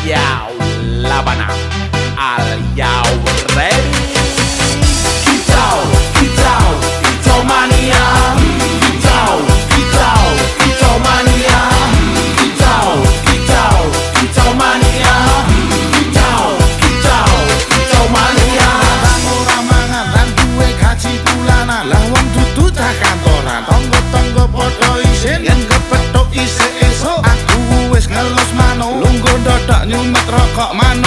Yo, Labana, are you ready? Kicau, kicau, kicau mania. Kicau, kicau, kicau mania. Kicau, kicau, kicau mania. Kicau, kicau, kicau mania. Ora mangan lan duwe gaji bulanan. Lah wong dudu cah kantoran. Tonggo-tonggo padha isin yen kepethuk isih esuk. Aku wis ngelus manuk. Lungguh ndodok nyumet rokok manuk.